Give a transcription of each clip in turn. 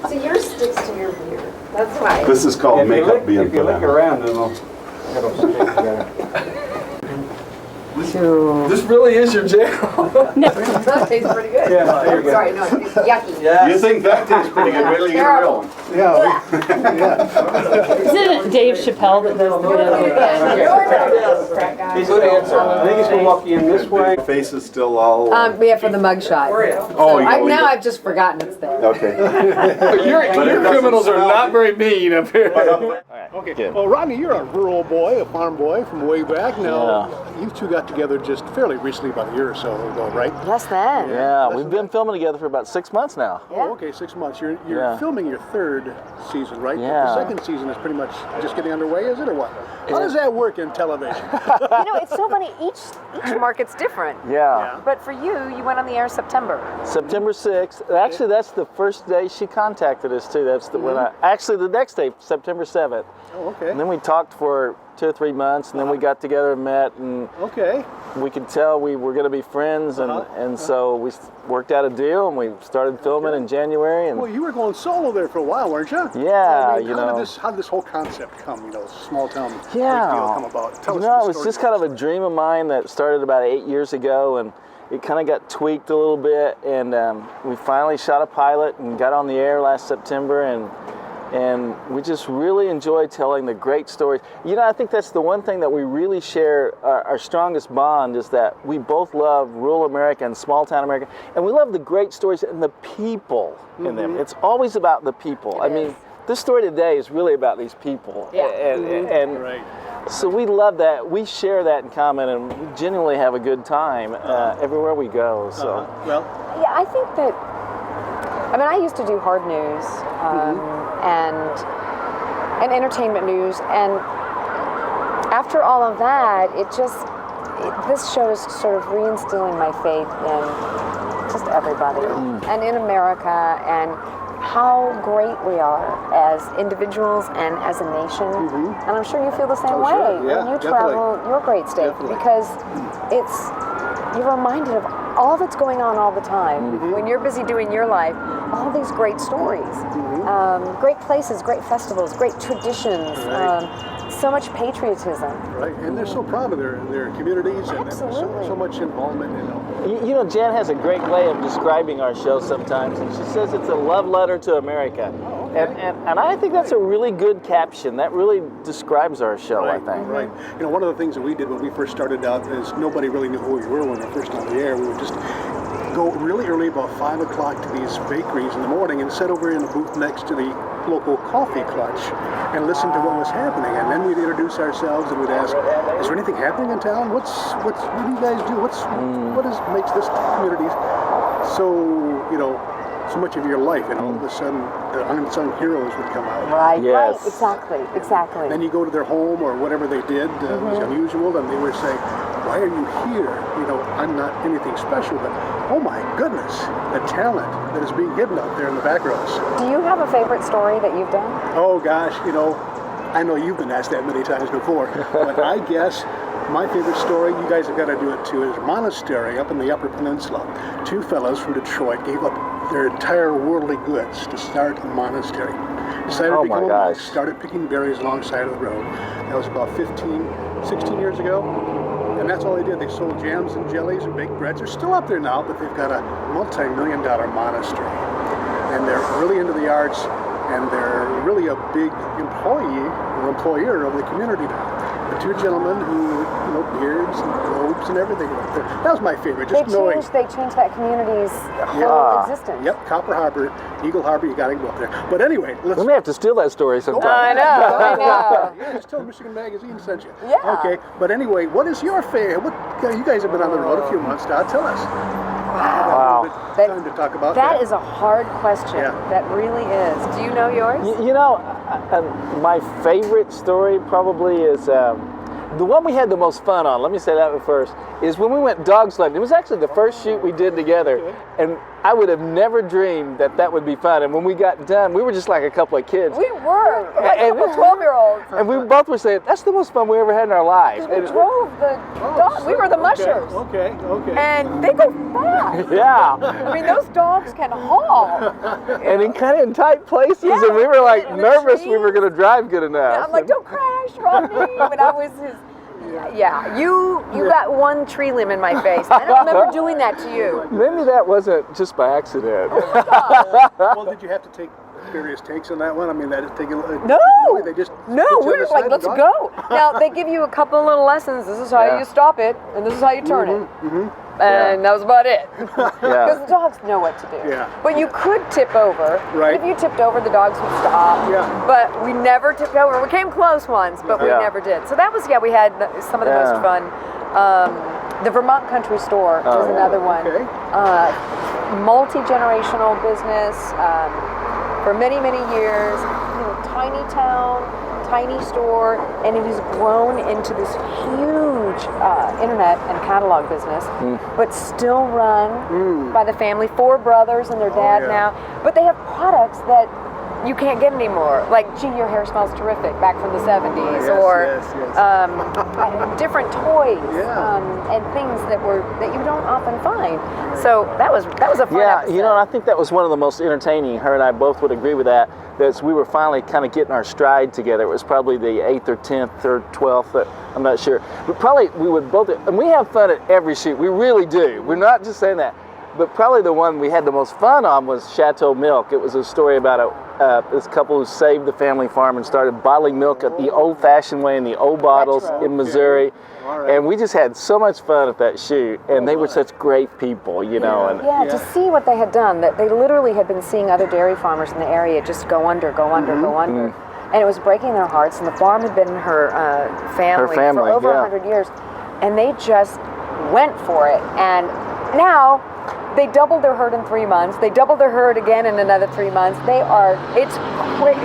So yours sticks to your beard. That's why. This is called makeup being If you put look on. around, it'll stick together. This really is your jam. That tastes pretty good. Yeah, there you go. Sorry, no, it's yucky. Yeah. You think that tastes pretty good? Wait till you get a real one. Yeah. Isn't it Dave Chappelle that does the Good answer. I think he's going to walk you in this way. Face is still all. Yeah, for the mugshot. Oh, you go. Now I've just forgotten it's there. Okay. Your criminals are not very mean up here. Okay. Well, Rodney, you're a rural boy, a farm boy from way back. Now, you two got together just fairly recently, about a year or so ago, right? Less than. Yeah, we've been filming together for about 6 months now. Oh, okay, 6 months. You're filming your third season, right? Yeah. The second season is pretty much just getting underway, is it, or what? How does that work in television? It's so funny. Each market's different. Yeah. But for you went on the air in September. September 6th. Actually, that's the first day she contacted us too. That's when actually the next day, September 7th. Oh, okay. And then we talked for 2 or 3 months, and then we got together and met, and we could tell we were going to be friends, and so we worked out a deal, and we started filming in January. And well, you were going solo there for a while, weren't you? Yeah, I mean, how did this whole concept come? Small town big deal come about. Tell us the it was story. just kind of a dream of mine that started about 8 years ago, and it kind of got tweaked a little bit, and we finally shot a pilot and got on the air last September, and we just really enjoy telling the great stories. I think that's the one thing that we really share. Our strongest bond is that we both love rural America and small town America, and we love the great stories and the people in them. It's always about the people. I mean, this story today is really about these people. And so we love that. We share that in common, and we genuinely have a good time everywhere we go. So. Yeah, I think that. I used to do hard news and entertainment news, and after all of that, this show is sort of reinstilling my faith in just everybody and in America and how great we are as individuals and as a nation. And I'm sure you feel the same way when you travel your great state, because you're reminded of all that's going on all the time. When you're busy doing your life, all these great stories, great places, great festivals, great traditions, so much patriotism. Right, and they're so proud of their communities and so much involvement. Jan has a great way of describing our show sometimes, and she says it's a love letter to America. And I think that's a really good caption. That really describes our show, I think. Right. One of the things that we did when we first started out is nobody really knew who we were when we were first on the air. We would just go really early, about 5 o'clock, to these bakeries in the morning and sit over in a booth next to the local coffee clutch and listen to what was happening. And then we'd introduce ourselves and we'd ask, is there anything happening in town? What do you guys do? What makes this community so much of your life? And all of a sudden, the unsung heroes would come out. Right, exactly. Then you go to their home or whatever they did was unusual, and they would say, why are you here? I'm not anything special, but oh my goodness, the talent that is being hidden out there in the back rows. Do you have a favorite story that you've done? Oh gosh, I know you've been asked that many times before, but I guess my favorite story, you guys have got to do it too, is a monastery up in the Upper Peninsula. 2 fellows from Detroit gave up their entire worldly goods to start a monastery. Decided to become a monk, started picking berries alongside of the road. That was about 16 years ago. And that's all they did. They sold jams and jellies and baked breads. They're still up there now, but they've got a multi-million-dollar monastery. And they're really into the arts, and they're really a big employer of the community now. The 2 gentlemen who, beards and robes and everything up there. That was my favorite. Just they changed that community's whole existence. Yep, Copper Harbor, Eagle Harbor, you got to go up there. But anyway, we may have to steal that story sometime. I know. Yeah, just tell Michigan Magazine sent you. Yeah. Okay, but anyway, what is your favorite? You guys have been on the road a few months now. Tell us. Wow. Time to talk about that is a hard question. Yeah. That really is. Do you know yours? My favorite story probably is the one we had the most fun on. Let me say that one first. Is when we went dog sledding. It was actually the first shoot we did together, and I would have never dreamed that that would be fun. And when we got done, we were just like a couple of kids. We were like a couple 12-year-olds. And we both were saying, that's the most fun we ever had in our lives. We drove the dog. We were the mushers. Okay. And they go fast. Yeah. I mean, those dogs can haul. And in kind of in tight places, and we were like in the nervous we trees. were going to drive good enough. Yeah, I'm like, don't crash, Rodney. But I was his. Yeah, you got one tree limb in my face. I don't remember doing that to you. Maybe that wasn't just by accident. Well, did you have to take various takes on that one? I mean, that is taking. No, They just no, put you we on were the like, side let's and go. Now they give you a couple of little lessons. This is how Yeah. you stop it, and this is how you turn it. And that was about it. Because the dogs know what to do. Yeah. But you could tip over. Right. If you tipped over, the dogs would stop. Yeah. But we never tipped over. We came close once, but we Yeah. never did. So that was, we had some of the most fun. The Vermont Country Store was another one. Okay. Multi-generational business for many, many years. Tiny town, tiny store, and it has grown into this huge internet and catalog business, but still run by the family. 4 brothers and their dad now. But they have products that you can't get anymore. Like, gee, your hair smells terrific, back from the 70s, different toys and things that you don't often find. So that was a fun episode. You know, I think that was one of the most entertaining. Her and I both would agree with that. That we were finally kind of getting our stride together. It was probably the 8th or 10th or 12th. I'm not sure. But probably we would both, and we have fun at every shoot. We really do. We're not just saying that. But probably the one we had the most fun on was Chateau Milk. It was a story about this couple who saved the family farm and started bottling milk at the old-fashioned way in the old bottles in Missouri. And we just had so much fun at that shoot. And they were such great people, you know. And to see what they had done, that they literally had been seeing other dairy farmers in the area just go under. And it was breaking their hearts. And the farm had been in her family for over 100 years. And they just went for it. And now they doubled their herd in 3 months. They doubled their herd again in another 3 months. It's great.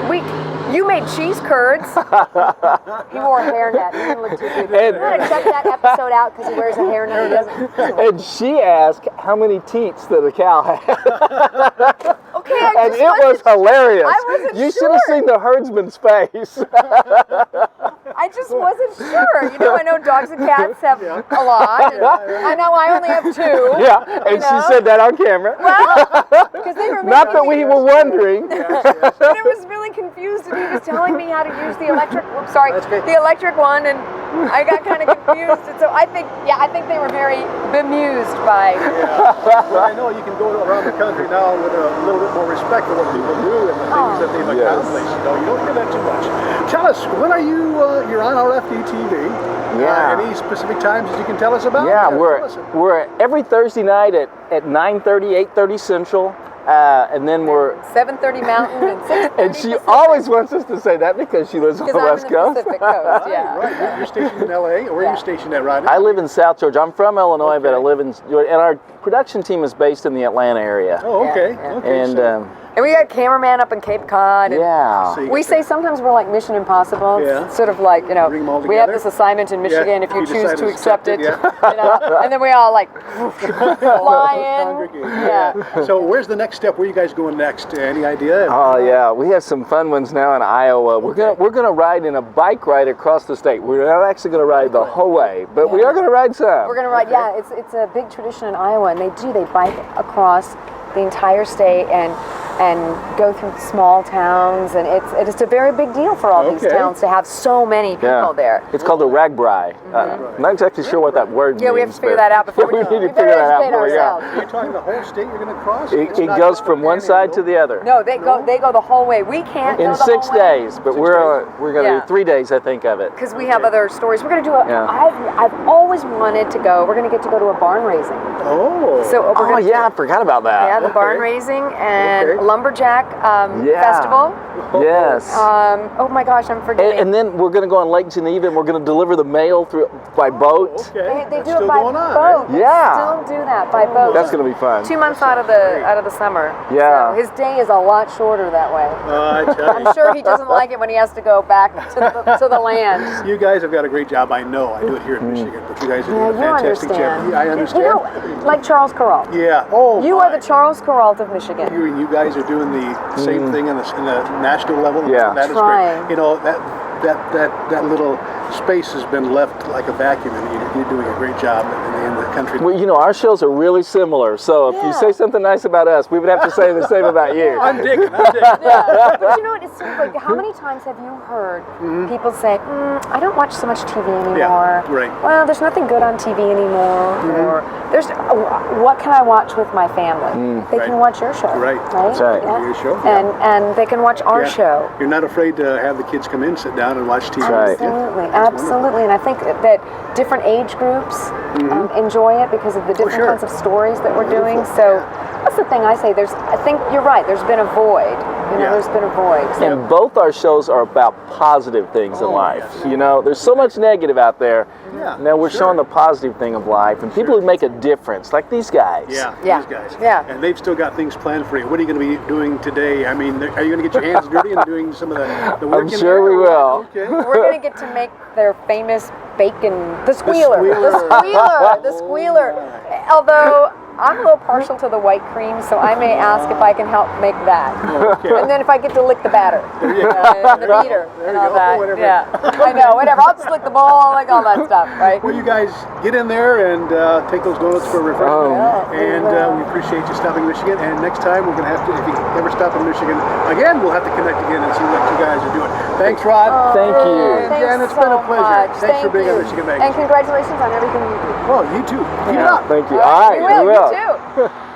You made cheese curds. He wore a hairnet. He didn't look too good. You gotta check that episode out because he wears a hairnet. He doesn't. And she asked how many teats that a cow had. Okay, and it was hilarious. I wasn't You should have seen the herdsman's face. I just wasn't sure. You know, I know dogs and cats have a lot. And I know I only have 2. Yeah, and she said that on camera. Well, because they were Not that we were wondering. But it was really confused, and he was telling me how to use the electric. The electric one, and I got kind of confused. And so I think they were very bemused by. Well, I know you can go around the country now with a little bit more respect for what people do and the things that they've accomplished. You don't hear that too much. Tell us, when are you? You're on RFD-TV. Any specific times that you can tell us about? Yeah, we're every Thursday night at 9:30, 8:30 Central. And then we're 7:30 Mountain and 6:30 and she Pacific. always wants us to say that because she lives on the West Coast. Pacific Coast, yeah. Right, you're stationed in LA, or where are you stationed at, Rodney? I live in South Georgia. I'm from Illinois, but I live in, and our production team is based in the Atlanta area. Oh, okay. And we got a cameraman up in Cape Cod. And we say sometimes we're like Mission Impossible. Yeah. It's sort of like, you know, Bring them all we have together. this assignment in Michigan if you choose to accept it. Yeah. You know? And then we all like fly in. Yeah. So where's the next step? Where are you guys going next? Any idea? Oh yeah, we have some fun ones now in Iowa. We're gonna ride in a bike ride across the state. We're not actually gonna ride the whole way, but we are gonna ride some. We're gonna ride. Yeah, it's a big tradition in Iowa, and they bike across the entire state and go through small towns, and it's a very big deal for all these towns to have so many people there. It's called a ragbri. I'm not exactly sure what that word means. Yeah, we have to figure that out before we need to figure that out before. You're talking the whole state you're going to cross? It goes from one side to the other. No, they go the whole way. We can't in go the 6 whole days, but we're going to Yeah. do 3 days, I think, of it. because we have other stories. We're going to do I've always wanted to go. We're going to get to go to a barn raising. Oh. So we're gonna I forgot about that. the barn raising, and lumberjack Yeah. festival. Yes. Oh my gosh, I'm forgetting. And then we're going to go on Lake Geneva and we're going to deliver the mail by boat. Okay. They That's do it still by going on, boat. They Yeah. still do that by boat. That's going to be fun. 2 months out of the summer. Yeah. So his day is a lot shorter that way. I tell you. I'm sure he doesn't like it when he has to go back to the land. You guys have got a great job. I know. I do it here in Michigan, but you guys are doing a Yeah, you fantastic understand. job. Yeah, I understand. You know, like Charles Kuralt. Yeah. Oh, You my. are the Charles Kuralt of Michigan. You guys are doing the same thing in the national level. Yeah. That is Trying. great. You know, that little space has been left like a vacuum, and you're doing a great job in the country. Well, you know, our shows are really similar. So if you say something nice about us, we would have to say the same about you. I'm digging. Yeah. But you know what? It's sort of like, how many times have you heard people say, I don't watch so much TV anymore. Yeah, right. Well, there's nothing good on TV anymore. Or there's, what can I watch with my family? They Right. can watch your show. Right. That's right. Yeah. Your show, yeah. And they can watch our Yeah. show. You're not afraid to have the kids come in, sit down, and watch TV. Right. Absolutely, absolutely, and I think that different age groups enjoy it because of the different sure. kinds of stories that we're doing. Beautiful. So that's the thing I say. I think you're right. There's been a void. You know, Yeah. there's been a void. So. And both our shows are about positive things in life. yes. You know, there's so much negative out there. Yeah, Now we're sure. showing the positive thing of life and people who make a difference, like these guys. Yeah, Yeah. these guys. Yeah. And they've still got things planned for you. What are you going to be doing today? I mean, are you going to get your hands dirty and doing some of the work I'm in sure there? we will. Okay. We're going to get to make their famous bacon, the squealer. squealer. The squealer. Although I'm a little partial to the white cream, so I may ask if I can help make that. Okay. And then if I get to lick the batter, the beater, There and you all go. that. Whatever. Yeah, I know, whatever. I'll just lick the bowl, like all that stuff, right? Well, you guys get in there and take those donuts for refreshment. Yeah, And we appreciate you stopping in Michigan. And next time we're going to have to, if you ever stop in Michigan, again, we'll have to connect again and see what you guys are doing. Thanks, Rod. Thank you. And Thanks Jen, it's been a so pleasure. much. Thanks for being you. on Michigan Magazine. And congratulations on everything you do. Well, you too. Keep it up. Thank you. All right, You will, we will. you too.